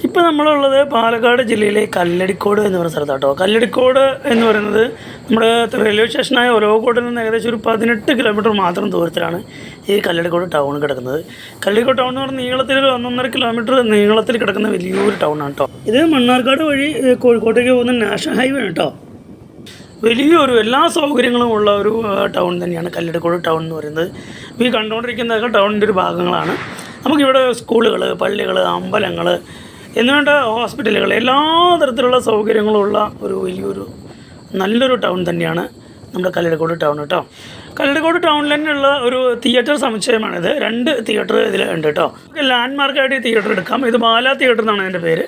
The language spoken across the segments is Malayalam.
ഇപ്പോൾ നമ്മളുള്ളത് പാലക്കാട് ജില്ലയിലെ കല്ലടിക്കോട് എന്ന് പറയുന്ന സ്ഥലത്താട്ടോ. കല്ലടിക്കോട് എന്ന് പറയുന്നത് നമ്മുടെ റെയിൽവേ സ്റ്റേഷനായ ഒലവക്കോട്ടിൽ നിന്ന് ഏകദേശം ഒരു 18 കിലോമീറ്റർ മാത്രം ദൂരത്തിലാണ് ഈ കല്ലടിക്കോട് ടൗൺ കിടക്കുന്നത്. കല്ലടിക്കോട് ടൗൺ എന്ന് പറഞ്ഞാൽ നീളത്തിൽ ഒരു 1.5 കിലോമീറ്റർ നീളത്തിൽ കിടക്കുന്ന വലിയൊരു ടൗണാണ് കേട്ടോ. ഇത് മണ്ണാർക്കാട് വഴി കോഴിക്കോട്ടേക്ക് പോകുന്ന നാഷണൽ ഹൈവേ ആണ് കേട്ടോ. വലിയൊരു എല്ലാ സൗകര്യങ്ങളും ഉള്ള ഒരു ടൗൺ തന്നെയാണ് കല്ലടിക്കോട് ടൗൺ എന്ന് പറയുന്നത്. ഈ കണ്ടുകൊണ്ടിരിക്കുന്നതൊക്കെ ടൗണിൻ്റെ ഒരു ഭാഗങ്ങളാണ്. നമുക്കിവിടെ സ്കൂളുകൾ, പള്ളികൾ, അമ്പലങ്ങൾ എന്നുവേണ്ട ഹോസ്പിറ്റലുകൾ, എല്ലാ തരത്തിലുള്ള സൗകര്യങ്ങളുള്ള ഒരു വലിയൊരു നല്ലൊരു ടൗൺ തന്നെയാണ് നമ്മുടെ കല്ലടിക്കോട് ടൗൺ കേട്ടോ. കല്ലടിക്കോട് ടൗണിൽ തന്നെയുള്ള ഒരു തിയേറ്റർ സമുച്ചയമാണിത്. 2 തിയേറ്റർ ഇതിൽ ഉണ്ട് കേട്ടോ. നമുക്ക് ലാൻഡ്മാർക്കായിട്ട് ഈ തിയേറ്റർ എടുക്കാം. ഇത് ബാല തിയേറ്റർ എന്നാണ് അതിൻ്റെ പേര്.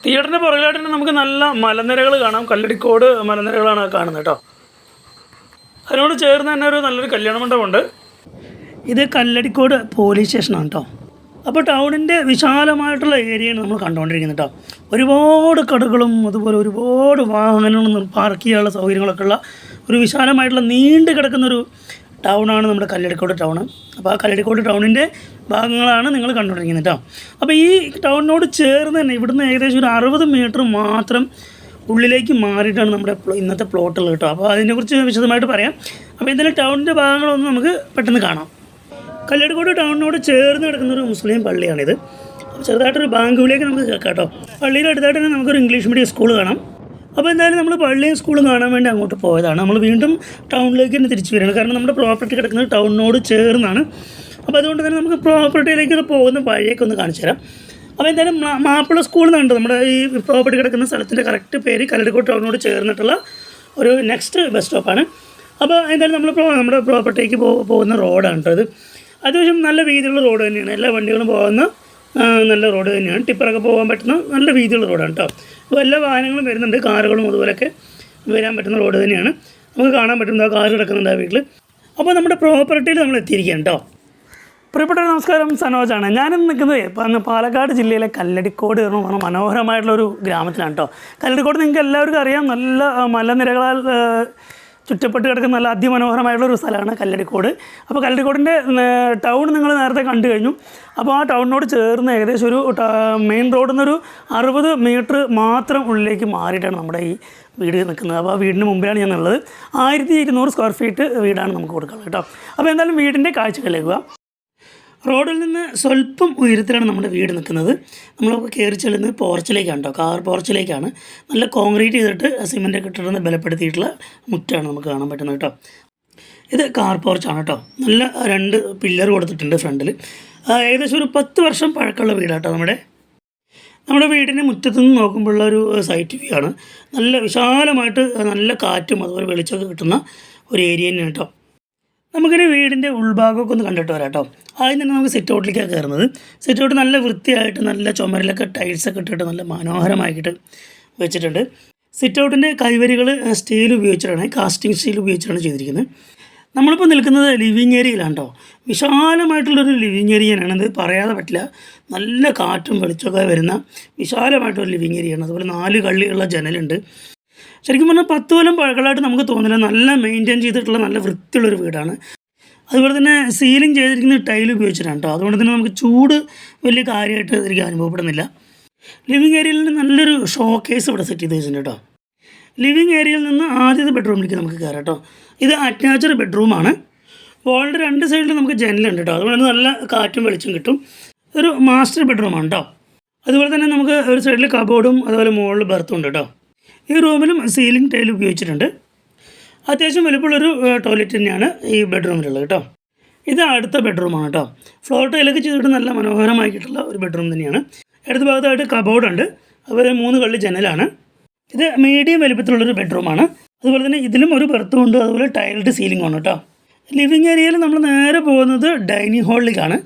തിയേറ്ററിൻ്റെ പുറകിലായിട്ട് തന്നെ നമുക്ക് നല്ല മലനിരകൾ കാണാം. കല്ലടിക്കോട് മലനിരകളാണ് കാണുന്നത് കേട്ടോ. അതിനോട് ചേർന്ന് തന്നെ ഒരു നല്ലൊരു കല്യാണ മണ്ഡപമുണ്ട്. ഇത് കല്ലടിക്കോട് പോലീസ് സ്റ്റേഷനാണ് കേട്ടോ. അപ്പോൾ ടൗണിൻ്റെ വിശാലമായിട്ടുള്ള ഏരിയയാണ് നമ്മൾ കണ്ടുകൊണ്ടിരിക്കുന്നത് കേട്ടോ. ഒരുപാട് കടകളും അതുപോലെ ഒരുപാട് വാഹനങ്ങളും പാർക്ക് ചെയ്യാനുള്ള സൗകര്യങ്ങളൊക്കെ ഉള്ള ഒരു വിശാലമായിട്ടുള്ള നീണ്ടു കിടക്കുന്നൊരു ടൗണാണ് നമ്മുടെ കല്ലടിക്കോട് ടൗൺ. അപ്പോൾ ആ കല്ലടിക്കോട് ടൗണിൻ്റെ ഭാഗങ്ങളാണ് നിങ്ങൾ കണ്ടുകൊണ്ടിരിക്കുന്നത് കേട്ടോ. അപ്പോൾ ഈ ടൗണിനോട് ചേർന്ന് തന്നെ ഇവിടുന്ന് ഏകദേശം ഒരു 60 മീറ്റർ മാത്രം ഉള്ളിലേക്ക് മാറിയിട്ടാണ് നമ്മുടെ ഇന്നത്തെ പ്ലോട്ടുള്ളത് കേട്ടോ. അപ്പോൾ അതിനെക്കുറിച്ച് വിശദമായിട്ട് പറയാം. അപ്പോൾ എന്തായാലും ടൗണിൻ്റെ ഭാഗങ്ങളൊന്നും നമുക്ക് പെട്ടെന്ന് കാണാം. കല്ലടിക്കോട് ടൗണിനോട് ചേർന്ന് കിടക്കുന്നൊരു മുസ്ലിം പള്ളിയാണിത്. ചെറുതായിട്ടൊരു ബാങ്ക് വിളിയൊക്കെ നമുക്ക് കേൾക്കാം കേട്ടോ. പള്ളിയുടെ അടുത്തായിട്ട് തന്നെ നമുക്കൊരു ഇംഗ്ലീഷ് മീഡിയം സ്കൂൾ കാണാം. അപ്പോൾ എന്തായാലും നമ്മൾ പള്ളിയും സ്കൂളും കാണാൻ വേണ്ടി അങ്ങോട്ട് പോയതാണ്. നമ്മൾ വീണ്ടും ടൗണിലേക്ക് തന്നെ തിരിച്ചു വരികയാണ്. കാരണം നമ്മുടെ പ്രോപ്പർട്ടി കിടക്കുന്നത് ടൗണിനോട് ചേർന്നാണ്. അപ്പോൾ അതുകൊണ്ട് തന്നെ നമുക്ക് പ്രോപ്പർട്ടിയിലേക്ക് പോകുന്ന വഴിയൊക്കെ ഒന്ന് കാണിച്ചു തരാം. അപ്പോൾ എന്തായാലും മാപ്പിള സ്കൂൾ എന്നുണ്ട് നമ്മുടെ ഈ പ്രോപ്പർട്ടി കിടക്കുന്ന സ്ഥലത്തിൻ്റെ കറക്റ്റ് പേര്. കല്ലടിക്കോട് ടൗണിനോട് ചേർന്നിട്ടുള്ള ഒരു നെക്സ്റ്റ് ബസ് സ്റ്റോപ്പാണ്. അപ്പോൾ എന്തായാലും നമ്മുടെ പ്രോപ്പർട്ടിക്ക് പോകുന്ന റോഡാണ് കേട്ടോ ഇത്. അത്യാവശ്യം നല്ല വീതിയുള്ള റോഡ് തന്നെയാണ്. എല്ലാ വണ്ടികളും പോകുന്ന നല്ല റോഡ് തന്നെയാണ്. ടിപ്പറൊക്കെ പോകാൻ പറ്റുന്ന നല്ല വീതിയുള്ള റോഡാണ് കേട്ടോ. അപ്പോൾ എല്ലാ വാഹനങ്ങളും വരുന്നുണ്ട്, കാറുകളും അതുപോലെയൊക്കെ വരാൻ പറ്റുന്ന റോഡ് തന്നെയാണ്. നമുക്ക് കാണാൻ പറ്റുന്ന കാർ കിടക്കുന്നുണ്ട് ആ വീട്ടിൽ. അപ്പോൾ നമ്മുടെ പ്രോപ്പർട്ടിയിൽ നമ്മൾ എത്തിയിരിക്കുകയാണ് കേട്ടോ. പ്രിയപ്പെട്ട നമസ്കാരം, സനോജാണ്. ഞാനിന്ന് നിൽക്കുന്നത് പാലക്കാട് ജില്ലയിലെ കല്ലടിക്കോട് എന്ന് പറഞ്ഞ മനോഹരമായിട്ടുള്ളൊരു ഗ്രാമത്തിലാണ് കേട്ടോ. കല്ലടിക്കോട് നിങ്ങൾക്ക് എല്ലാവർക്കും അറിയാം, നല്ല മലനിരകളാൽ ചുറ്റപ്പെട്ട് കിടക്കുന്ന നല്ല അതിമനോഹരമായിട്ടുള്ളൊരു സ്ഥലമാണ് കല്ലടിക്കോട്. അപ്പോൾ കല്ലടിക്കോടിൻ്റെ ടൗൺ നിങ്ങൾ നേരത്തെ കണ്ടു കഴിഞ്ഞു. അപ്പോൾ ആ ടൗണിനോട് ചേർന്ന് ഏകദേശം ഒരു മെയിൻ റോഡിൽ നിന്നൊരു 60 മീറ്റർ മാത്രം ഉള്ളിലേക്ക് മാറിയിട്ടാണ് നമ്മുടെ ഈ വീട് നിൽക്കുന്നത്. അപ്പോൾ ആ വീടിന് മുമ്പിലാണ് ഞാൻ ഉള്ളത്. 1200 സ്ക്വയർ ഫീറ്റ് വീടാണ് നമുക്ക് കൊടുക്കുന്നത് കേട്ടോ. അപ്പോൾ എന്തായാലും വീടിൻ്റെ കാഴ്ചകളിലേക്ക് പോകാം. റോഡിൽ നിന്ന് സ്വല്പം ഉയരത്തിലാണ് നമ്മുടെ വീട് നിൽക്കുന്നത്. നമ്മൾ കയറി ചെല്ലുന്നത് പോർച്ചിലേക്കാണ് കേട്ടോ. കാർ പോർച്ചിലേക്കാണ്. നല്ല കോൺക്രീറ്റ് ചെയ്തിട്ട് സിമെൻറ്റൊക്കെ ഇട്ടിട്ട് ബലപ്പെടുത്തിയിട്ടുള്ള മുറ്റാണ് നമുക്ക് കാണാൻ പറ്റുന്നത് കേട്ടോ. ഇത് കാർ പോർച്ചാണ് കേട്ടോ. നല്ല 2 പില്ലർ കൊടുത്തിട്ടുണ്ട് ഫ്രണ്ടിൽ. ഏകദേശം ഒരു 10 വർഷം പഴക്കമുള്ള വീടാട്ടോ നമ്മുടെ വീടിൻ്റെ മുറ്റത്ത് നിന്ന് നോക്കുമ്പോഴുള്ള ഒരു സൈറ്റ് വ്യൂ ആണ്. നല്ല വിശാലമായിട്ട് നല്ല കാറ്റും അതുപോലെ വെളിച്ചമൊക്കെ കിട്ടുന്ന ഒരു ഏരിയ തന്നെയാണ് കേട്ടോ. നമുക്കിനി വീടിൻ്റെ ഉൾഭാഗമൊക്കെ ഒന്ന് കണ്ടിട്ട് വരാം കേട്ടോ. ആദ്യം തന്നെ നമുക്ക് സിറ്റ് ഔട്ടിലേക്കാണ് കയറുന്നത്. സിറ്റ് ഔട്ട് നല്ല വൃത്തിയായിട്ട് നല്ല ചുമരിലൊക്കെ ടൈൽസൊക്കെ ഇട്ടിട്ട് നല്ല മനോഹരമാക്കിയിട്ട് വെച്ചിട്ടുണ്ട്. സിറ്റ് ഔട്ടിൻ്റെ കൈവരികൾ സ്റ്റീൽ ഉപയോഗിച്ചിട്ടാണ്, കാസ്റ്റിംഗ് സ്റ്റീൽ ഉപയോഗിച്ചിട്ടാണ് ചെയ്തിരിക്കുന്നത്. നമ്മളിപ്പോൾ നിൽക്കുന്നത് ലിവിങ് ഏരിയയിലാണ് കേട്ടോ. വിശാലമായിട്ടുള്ളൊരു ലിവിങ് ഏരിയയാണ്. ഇത് പറയാതെ പറ്റില്ല. നല്ല കാറ്റും വെളിച്ചമൊക്കെ വരുന്ന വിശാലമായിട്ടൊരു ലിവിങ് ഏരിയയാണ്. അതുപോലെ 4 കള്ളിയുള്ള ജനലുണ്ട്. ശരിക്കും പറഞ്ഞാൽ 10 കൊല്ലം പഴക്കമായിട്ട് നമുക്ക് തോന്നില്ല. നല്ല മെയിൻറ്റെയിൻ ചെയ്തിട്ടുള്ള നല്ല വൃത്തിയുള്ളൊരു വീടാണ്. അതുപോലെ തന്നെ സീലിംഗ് ചെയ്തിരിക്കുന്ന ടൈൽ ഉപയോഗിച്ചിട്ടാണ് കേട്ടോ. അതുകൊണ്ട് തന്നെ നമുക്ക് ചൂട് വലിയ കാര്യമായിട്ട് എനിക്ക് അനുഭവപ്പെടുന്നില്ല. ലിവിങ് ഏരിയയിൽ നിന്ന് നല്ലൊരു ഷോ കേസ് ഇവിടെ സെറ്റ് ചെയ്ത് വെച്ചിട്ടുണ്ട് കേട്ടോ. ലിവിങ് ഏരിയയിൽ നിന്ന് ആദ്യത്തെ ബെഡ്റൂമിലേക്ക് നമുക്ക് കയറാം കേട്ടോ. ഇത് അറ്റാച്ച്ഡ് ബെഡ്റൂമാണ്. വാളിൻ്റെ 2 സൈഡിൽ നമുക്ക് ജനലുണ്ട് കേട്ടോ. അതുകൊണ്ട് തന്നെ നല്ല കാറ്റും വെളിച്ചം കിട്ടും. ഒരു മാസ്റ്റർ ബെഡ്റൂമാണ് കേട്ടോ. അതുപോലെ തന്നെ നമുക്ക് ഒരു സൈഡിൽ കബോർഡും അതുപോലെ മുകളിൽ ബർത്തും ഉണ്ട് കേട്ടോ. ഈ റൂമിലും സീലിംഗ് ടൈൽ ഉപയോഗിച്ചിട്ടുണ്ട്. അത്യാവശ്യം വലുപ്പമുള്ളൊരു ടോയ്ലറ്റ് തന്നെയാണ് ഈ ബെഡ്റൂമിലുള്ളത് കേട്ടോ. ഇത് അടുത്ത ബെഡ്റൂമാണ് കേട്ടോ. ഫ്ലോർ ടൈലൊക്കെ ചെയ്തിട്ട് നല്ല മനോഹരമാക്കിയിട്ടുള്ള ഒരു ബെഡ്റൂം തന്നെയാണ്. ഇടത് ഭാഗത്തായിട്ട് കബോർഡുണ്ട്. അതുപോലെ 3 കള്ളി ജനലാണ്. ഇത് മീഡിയം വലുപ്പത്തിലുള്ളൊരു ബെഡ്റൂമാണ്. അതുപോലെ തന്നെ ഇതിലും ഒരു ബെർത്തും ഉണ്ട്. അതുപോലെ ടൈൽഡ് സീലിംഗ് ആണ് കേട്ടോ. ലിവിങ് ഏരിയയിൽ നമ്മൾ നേരെ പോകുന്നത് ഡൈനിങ് ഹാളിലേക്കാണ്.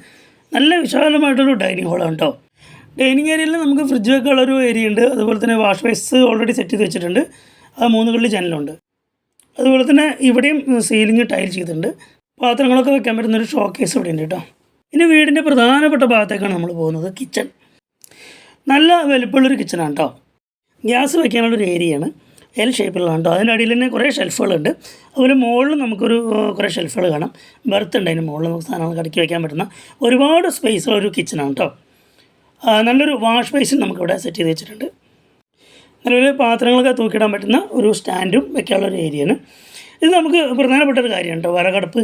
നല്ല വിശാലമായിട്ടുള്ളൊരു ഡൈനിങ് ഹാളാണ് കേട്ടോ. ഡൈനിങ് ഏരിയയിൽ നമുക്ക് ഫ്രിഡ്ജ് വെക്കാനുള്ളൊരു ഏരിയ ഉണ്ട്. അതുപോലെ തന്നെ വാഷ് ബേസ് ഓൾറെഡി സെറ്റ് ചെയ്ത് വെച്ചിട്ടുണ്ട്. അത് 3 കള്ളി ജനലുണ്ട്. അതുപോലെ തന്നെ ഇവിടെയും സീലിംഗ് ടൈൽ ചെയ്തിട്ടുണ്ട്. പാത്രങ്ങളൊക്കെ വെക്കാൻ പറ്റുന്നൊരു ഷോ കേസ് ഇവിടെ ഉണ്ട് കേട്ടോ. ഇനി വീടിൻ്റെ പ്രധാനപ്പെട്ട ഭാഗത്തേക്കാണ് നമ്മൾ പോകുന്നത്. കിച്ചൺ നല്ല വലുപ്പമുള്ളൊരു കിച്ചണാണ് കേട്ടോ. ഗ്യാസ് വയ്ക്കാനുള്ളൊരു ഏരിയയാണ്. എൽ ഷേപ്പിലുള്ളതാണ് കേട്ടോ. അതിൻ്റെ അടിയിൽ തന്നെ കുറേ ഷെൽഫുകളുണ്ട്. അതുപോലെ മുകളിൽ നമുക്കൊരു കുറേ ഷെൽഫുകൾ കാണാം. ബർത്ത് ഉണ്ട്. അതിന് മുകളിൽ നമുക്ക് സാധനങ്ങൾ കടക്കി വയ്ക്കാൻ പറ്റുന്ന ഒരുപാട് സ്പേസുള്ളൊരു കിച്ചണാണ് കേട്ടോ. നല്ലൊരു വാഷ് ബേസിൻ നമുക്കിവിടെ സെറ്റ് ചെയ്ത് വെച്ചിട്ടുണ്ട്. നിലവിൽ പാത്രങ്ങളൊക്കെ തൂക്കിയിടാൻ പറ്റുന്ന ഒരു സ്റ്റാൻഡും വെക്കാനുള്ള ഒരു ഏരിയയാണ്. ഇത് നമുക്ക് പ്രധാനപ്പെട്ട ഒരു കാര്യമാണ് കേട്ടോ. വിറകടുപ്പ്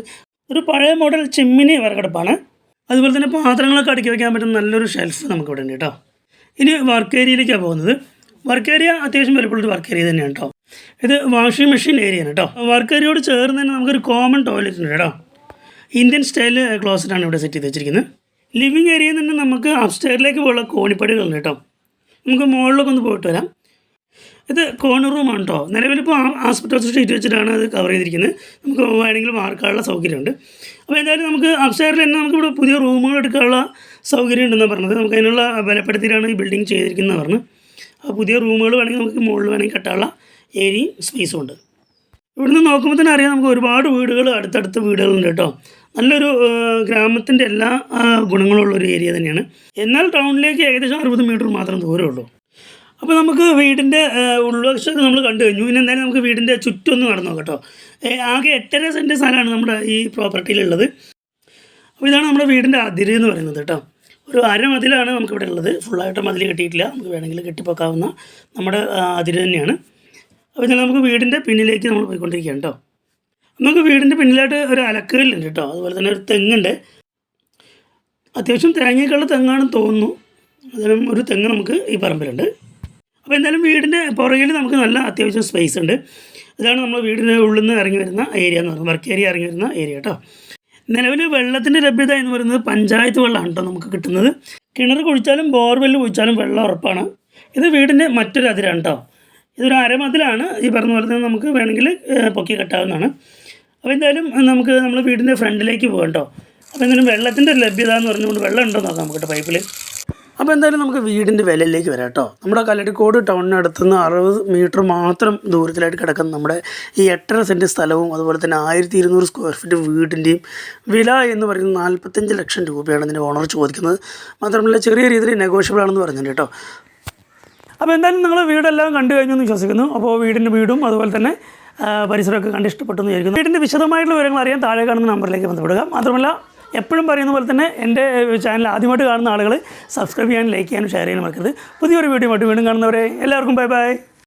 ഒരു പഴയ മോഡൽ ചിമ്മിനി വിറകടുപ്പാണ്. അതുപോലെ തന്നെ പാത്രങ്ങളൊക്കെ അടുക്കി വയ്ക്കാൻ പറ്റുന്ന നല്ലൊരു ഷെൽഫ് നമുക്കിവിടെ ഉണ്ട് കേട്ടോ. ഇനി വർക്ക് ഏരിയയിലേക്കാണ് പോകുന്നത്. വർക്ക് ഏരിയ അത്യാവശ്യം വലുപ്പമുള്ളൊരു വർക്ക് ഏരിയ തന്നെയാണ് കേട്ടോ. ഇത് വാഷിംഗ് മെഷീൻ ഏരിയയാണ് കേട്ടോ. വർക്ക് ഏരിയയോട് ചേർന്ന് തന്നെ നമുക്കൊരു കോമൺ ടോയ്ലറ്റ് ഉണ്ട് കേട്ടോ. ഇന്ത്യൻ സ്റ്റൈൽ ക്ലോസറ്റാണ് ഇവിടെ സെറ്റ് ചെയ്ത് വെച്ചിരിക്കുന്നത്. ലിവിങ് ഏരിയയിൽ തന്നെ നമുക്ക് അപ്സ്റ്റെയറിലേക്ക് പോലുള്ള കോണിപ്പടികളുണ്ട് കേട്ടോ. നമുക്ക് മുകളിലൊക്കെ ഒന്ന് പോയിട്ട് വരാം. ഇത് കോർണർ റൂമാണ് കേട്ടോ. നിലവിലിപ്പോൾ ആസ്പെറ്റോസ് ഷീറ്റ് വെച്ചിട്ടാണ് അത് കവർ ചെയ്തിരിക്കുന്നത്. നമുക്ക് വേണമെങ്കിൽ വാർക്കാനുള്ള സൗകര്യമുണ്ട്. അപ്പോൾ എന്തായാലും നമുക്ക് അപ്സ്റ്റെയറിൽ തന്നെ നമുക്കിവിടെ പുതിയ റൂമുകൾ എടുക്കാനുള്ള സൗകര്യം ഉണ്ടെന്നാണ് പറഞ്ഞത്. നമുക്ക് അതിനുള്ള ബലപ്പെടുത്തിയിട്ടാണ് ഈ ബിൽഡിംഗ് ചെയ്തിരിക്കുന്നത് പറഞ്ഞു. അപ്പോൾ പുതിയ റൂമുകൾ വേണമെങ്കിൽ നമുക്ക് മുകളിൽ വേണമെങ്കിൽ കെട്ടാനുള്ള ഏരിയയും സ്പേസും ഉണ്ട്. ഇവിടുന്ന് നോക്കുമ്പോൾ തന്നെ അറിയാം നമുക്ക് ഒരുപാട് വീടുകൾ അടുത്തടുത്ത് വീടുകളുണ്ട് കേട്ടോ. നല്ലൊരു ഗ്രാമത്തിൻ്റെ എല്ലാ ഗുണങ്ങളുള്ളൊരു ഏരിയ തന്നെയാണ്. എന്നാൽ ടൗണിലേക്ക് ഏകദേശം 60 മീറ്റർ മാത്രം ദൂരമേ ഉള്ളൂ. അപ്പോൾ നമുക്ക് വീടിൻ്റെ ഉൾവശത്ത് നമ്മൾ കണ്ടു കഴിഞ്ഞു. ഇനി എന്തായാലും നമുക്ക് വീടിൻ്റെ ചുറ്റൊന്ന് നടന്നു നോക്കാം കേട്ടോ. ആകെ 8.5 സെൻറ്റ് സ്ഥലമാണ് നമ്മുടെ ഈ പ്രോപ്പർട്ടിയിലുള്ളത്. അപ്പോൾ ഇതാണ് നമ്മുടെ വീടിൻ്റെ അതിര് എന്ന് പറയുന്നത് കേട്ടോ. ഒരു അരമതിലാണ് നമുക്കിവിടെ ഉള്ളത്. ഫുള്ളായിട്ട് മതിൽ കെട്ടിയിട്ടില്ല. നമുക്ക് വേണമെങ്കിൽ കെട്ടിപ്പോക്കാവുന്ന നമ്മുടെ അതിര് തന്നെയാണ്. അപ്പോൾ ഇതാണ് നമുക്ക് വീടിൻ്റെ പിന്നിലേക്ക് നമ്മൾ പോയിക്കൊണ്ടിരിക്കുകയാണ് കേട്ടോ. നമുക്ക് വീടിൻ്റെ പിന്നിലായിട്ട് ഒരു അലക്കല്ലുണ്ട് കേട്ടോ. അതുപോലെ തന്നെ ഒരു തെങ്ങുണ്ട്. അത്യാവശ്യം തേങ്ങയൊക്കെയുള്ള തെങ്ങാണെന്ന് തോന്നുന്നു. അതിലും ഒരു തെങ്ങ് നമുക്ക് ഈ പറമ്പിലുണ്ട്. അപ്പോൾ എന്തായാലും വീടിൻ്റെ പുറകിൽ നമുക്ക് നല്ല അത്യാവശ്യം സ്പേസ് ഉണ്ട്. ഇതാണ് നമ്മൾ വീടിൻ്റെ ഉള്ളിൽ നിന്ന് ഇറങ്ങി വരുന്ന ഏരിയ എന്ന് പറയുന്നത്. വർക്ക് ഏരിയ ഇറങ്ങി വരുന്ന ഏരിയ കേട്ടോ. നിലവിൽ വെള്ളത്തിൻ്റെ ലഭ്യത എന്ന് പറയുന്നത് പഞ്ചായത്ത് വെള്ളമാണ് കേട്ടോ നമുക്ക് കിട്ടുന്നത്. കിണർ കുഴിച്ചാലും ബോർവെല്ല് കുഴിച്ചാലും വെള്ളം ഉറപ്പാണ്. ഇത് വീടിൻ്റെ മറ്റൊരു അതിരാണ് കേട്ടോ. ഇതൊരു അരമതിലാണ്. ഈ പറഞ്ഞ പോലെ തന്നെ നമുക്ക് വേണമെങ്കിൽ പൊക്കി കെട്ടാവുന്നതാണ്. അപ്പോൾ എന്തായാലും നമുക്ക് നമ്മൾ വീടിൻ്റെ ഫ്രണ്ടിലേക്ക് പോകാം കേട്ടോ. അപ്പോൾ എന്തായാലും വെള്ളത്തിൻ്റെ ലഭ്യത എന്ന് പറഞ്ഞുകൊണ്ട് വെള്ളം ഉണ്ടോ നോക്കാം നമുക്ക് കേട്ടോ പൈപ്പിൽ. അപ്പോൾ എന്തായാലും നമുക്ക് വീടിൻ്റെ വിലയിലേക്ക് വരാം കേട്ടോ. നമ്മുടെ കല്ലടിക്കോട് ടൗണിനടുത്തുനിന്ന് 60 മീറ്റർ മാത്രം ദൂരത്തിലായിട്ട് കിടക്കുന്ന നമ്മുടെ ഈ 8.5 സെൻറ്റ് സ്ഥലവും അതുപോലെ തന്നെ 1200 സ്ക്വയർ ഫീറ്റ് വീടിൻ്റെയും വില എന്ന് പറയുന്നത് 45 ലക്ഷം രൂപയാണ് ഇതിൻ്റെ ഓണർ ചോദിക്കുന്നത്. മാത്രമല്ല ചെറിയ രീതിയിൽ നെഗോഷ്യബിൾ ആണെന്ന് പറഞ്ഞിട്ടുണ്ട് കേട്ടോ. അപ്പോൾ എന്തായാലും നിങ്ങൾ വീടെല്ലാം കണ്ടു കഴിഞ്ഞു എന്ന് വിശ്വസിക്കുന്നു. അപ്പോൾ വീടും അതുപോലെ തന്നെ പരിസരമൊക്കെ കണ്ട് ഇഷ്ടപ്പെട്ടെന്ന് വിചാരിക്കുന്നു. വീടിൻ്റെ വിശദമായിട്ടുള്ള വിവരങ്ങൾ അറിയാൻ താഴെ കാണുന്ന നമ്പറിലേക്ക് ബന്ധപ്പെടുക. മാത്രമല്ല എപ്പോഴും പറയുന്ന പോലെ തന്നെ എൻ്റെ ചാനൽ ആദ്യമായിട്ട് കാണുന്ന ആളുകൾ സബ്സ്ക്രൈബ് ചെയ്യാനും ലൈക്ക് ചെയ്യാനും ഷെയർ ചെയ്യാനും മറക്കരുത്. പുതിയൊരു വീഡിയോ ആയിട്ട് വീണ്ടും കാണുന്നവരെ എല്ലാവർക്കും ബൈ ബൈ.